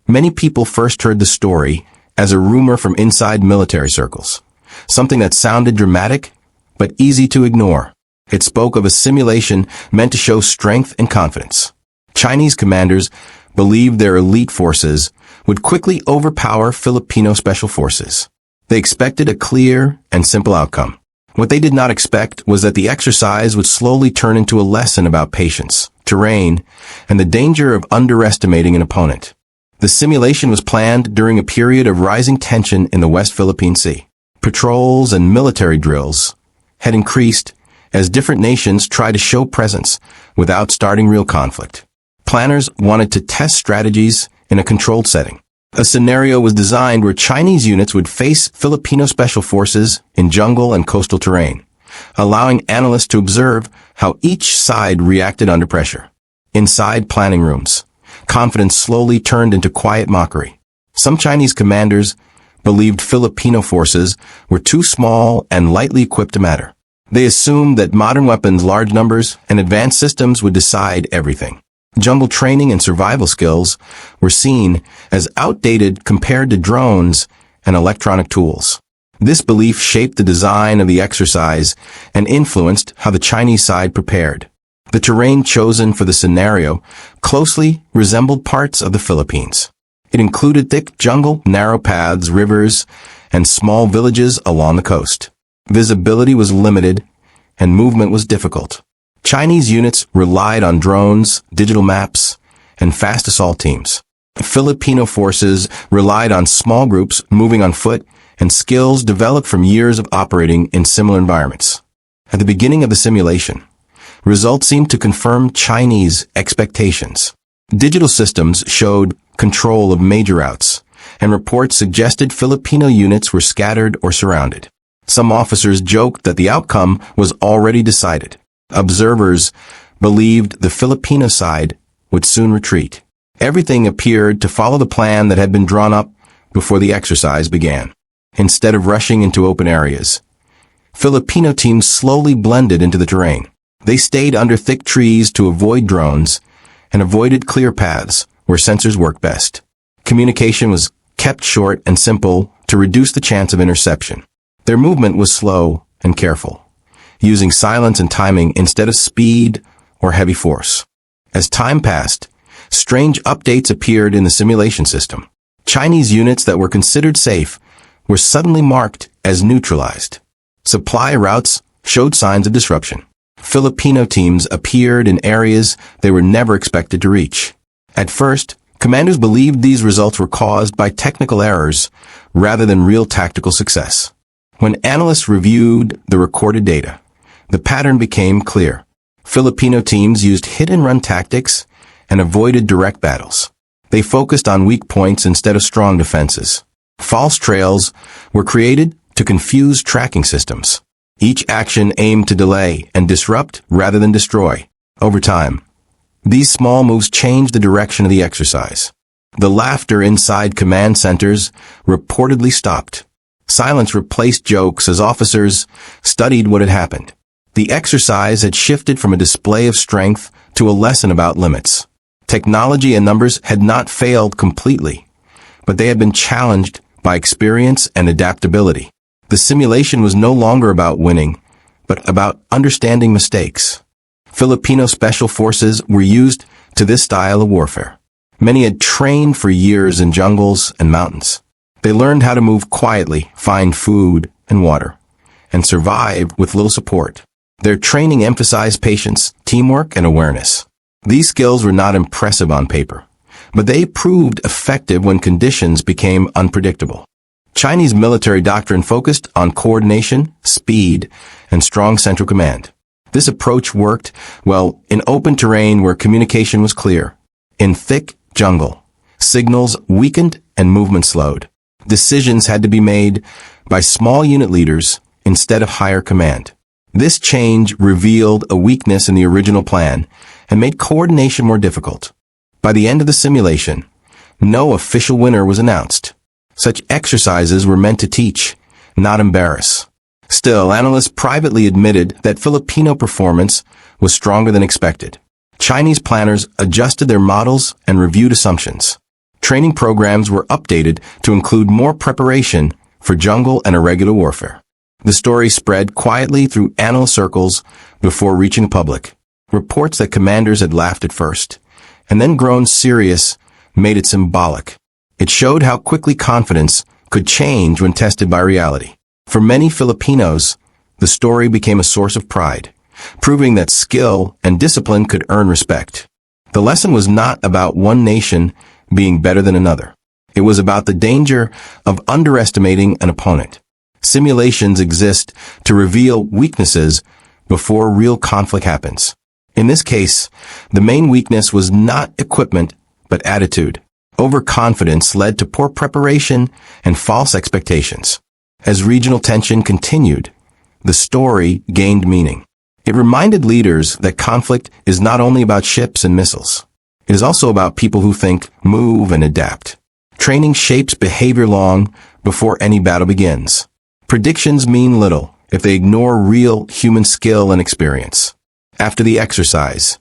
Many people first heard the story as a rumor from inside military circles, something that sounded dramatic but easy to ignore. It spoke of a simulation meant to show strength and confidence. Chinese commanders believed their elite forces would quickly overpower Filipino special forces. They expected a clear and simple outcome. What they did not expect was that the exercise would slowly turn into a lesson about patience, terrain, and the danger of underestimating an opponent. The simulation was planned during a period of rising tension in the West Philippine Sea. Patrols and military drills had increased as different nations tried to show presence without starting real conflict. Planners wanted to test strategies in a controlled setting. A scenario was designed where Chinese units would face Filipino special forces in jungle and coastal terrain, allowing analysts to observe how each side reacted under pressure. Inside planning rooms, confidence slowly turned into quiet mockery. Some Chinese commanders believed Filipino forces were too small and lightly equipped to matter. They assumed that modern weapons, large numbers, and advanced systems would decide everything. Jungle training and survival skills were seen as outdated compared to drones and electronic tools. This belief shaped the design of the exercise and influenced how the Chinese side prepared. The terrain chosen for the scenario closely resembled parts of the Philippines. It included thick jungle, narrow paths, rivers, and small villages along the coast. Visibility was limited, and movement was difficult. Chinese units relied on drones, digital maps, and fast assault teams. Filipino forces relied on small groups moving on foot and skills developed from years of operating in similar environments. At the beginning of the simulation, results seemed to confirm Chinese expectations. Digital systems showed control of major routes, and reports suggested Filipino units were scattered or surrounded. Some officers joked that the outcome was already decided. Observers believed the Filipino side would soon retreat. Everything appeared to follow the plan that had been drawn up before the exercise began. Instead of rushing into open areas, Filipino teams slowly blended into the terrain. They stayed under thick trees to avoid drones and avoided clear paths where sensors worked best. Communication was kept short and simple to reduce the chance of interception. Their movement was slow and careful, using silence and timing instead of speed or heavy force. As time passed, strange updates appeared in the simulation system. Chinese units that were considered safe were suddenly marked as neutralized. Supply routes showed signs of disruption. Filipino teams appeared in areas they were never expected to reach. At first, commanders believed these results were caused by technical errors rather than real tactical success. When analysts reviewed the recorded data, the pattern became clear. Filipino teams used hit-and-run tactics and avoided direct battles. They focused on weak points instead of strong defenses. False trails were created to confuse tracking systems. Each action aimed to delay and disrupt rather than destroy. Over time, these small moves changed the direction of the exercise. The laughter inside command centers reportedly stopped. Silence replaced jokes as officers studied what had happened. The exercise had shifted from a display of strength to a lesson about limits. Technology and numbers had not failed completely, but they had been challenged by experience and adaptability. The simulation was no longer about winning, but about understanding mistakes. Filipino special forces were used to this style of warfare. Many had trained for years in jungles and mountains. They learned how to move quietly, find food and water, and survive with little support. Their training emphasized patience, teamwork, and awareness. These skills were not impressive on paper, but they proved effective when conditions became unpredictable. Chinese military doctrine focused on coordination, speed, and strong central command. This approach worked well in open terrain where communication was clear. In thick jungle, signals weakened and movement slowed. Decisions had to be made by small unit leaders instead of higher command. This change revealed a weakness in the original plan and made coordination more difficult. By the end of the simulation, no official winner was announced. Such exercises were meant to teach, not embarrass. Still, analysts privately admitted that Filipino performance was stronger than expected. Chinese planners adjusted their models and reviewed assumptions. Training programs were updated to include more preparation for jungle and irregular warfare. The story spread quietly through analyst circles before reaching the public. Reports that commanders had laughed at first, and then grown serious, made it symbolic. It showed how quickly confidence could change when tested by reality. For many Filipinos, the story became a source of pride, proving that skill and discipline could earn respect. The lesson was not about one nation being better than another. It was about the danger of underestimating an opponent. Simulations exist to reveal weaknesses before real conflict happens. In this case, the main weakness was not equipment, but attitude. Overconfidence led to poor preparation and false expectations. As regional tension continued, the story gained meaning. It reminded leaders that conflict is not only about ships and missiles. It is also about people who think, move, and adapt. Training shapes behavior long before any battle begins. Predictions mean little if they ignore real human skill and experience. After the exercise,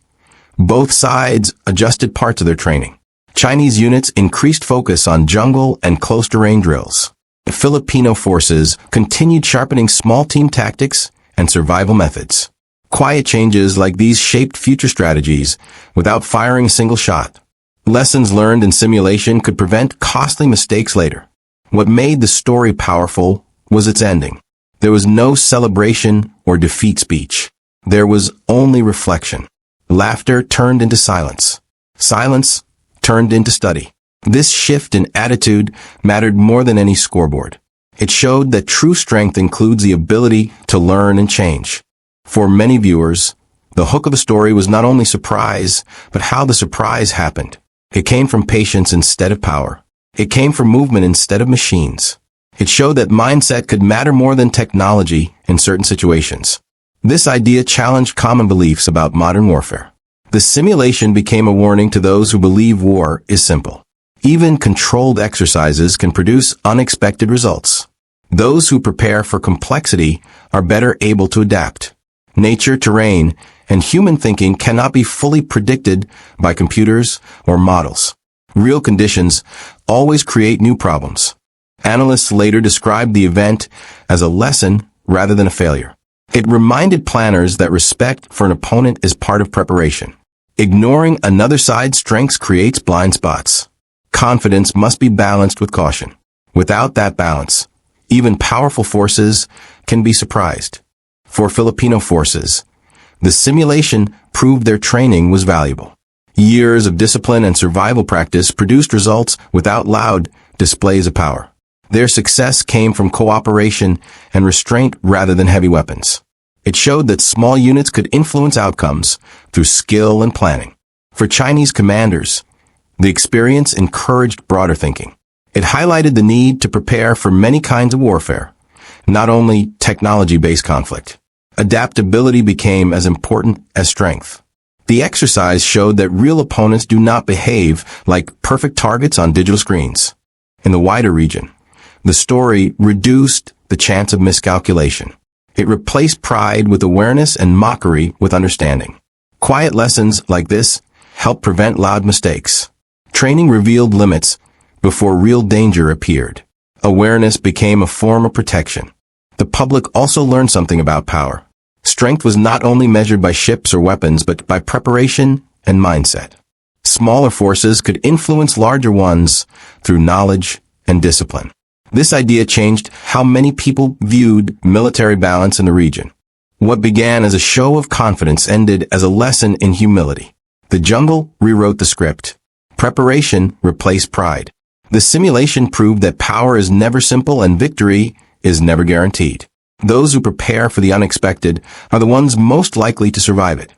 both sides adjusted parts of their training. Chinese units increased focus on jungle and close-to-range drills. The Filipino forces continued sharpening small team tactics and survival methods. Quiet changes like these shaped future strategies without firing a single shot. Lessons learned in simulation could prevent costly mistakes later. What made the story powerful was its ending. There was no celebration or defeat speech. There was only reflection. Laughter turned into silence. Silence turned into study. This shift in attitude mattered more than any scoreboard. It showed that true strength includes the ability to learn and change. For many viewers, the hook of the story was not only surprise, but how the surprise happened. It came from patience instead of power. It came from movement instead of machines. It showed that mindset could matter more than technology in certain situations. This idea challenged common beliefs about modern warfare. The simulation became a warning to those who believe war is simple. Even controlled exercises can produce unexpected results. Those who prepare for complexity are better able to adapt. Nature, terrain, and human thinking cannot be fully predicted by computers or models. Real conditions always create new problems. Analysts later described the event as a lesson rather than a failure. It reminded planners that respect for an opponent is part of preparation. Ignoring another side's strengths creates blind spots. Confidence must be balanced with caution. Without that balance, even powerful forces can be surprised. For Filipino forces, the simulation proved their training was valuable. Years of discipline and survival practice produced results without loud displays of power. Their success came from cooperation and restraint rather than heavy weapons. It showed that small units could influence outcomes through skill and planning. For Chinese commanders, the experience encouraged broader thinking. It highlighted the need to prepare for many kinds of warfare, not only technology-based conflict. Adaptability became as important as strength. The exercise showed that real opponents do not behave like perfect targets on digital screens. In the wider region, the story reduced the chance of miscalculation. It replaced pride with awareness and mockery with understanding. Quiet lessons like this help prevent loud mistakes. Training revealed limits before real danger appeared. Awareness became a form of protection. The public also learned something about power. Strength was not only measured by ships or weapons, but by preparation and mindset. Smaller forces could influence larger ones through knowledge and discipline. This idea changed how many people viewed military balance in the region. What began as a show of confidence ended as a lesson in humility. The jungle rewrote the script. Preparation replaced pride. The simulation proved that power is never simple and victory is never guaranteed. Those who prepare for the unexpected are the ones most likely to survive it.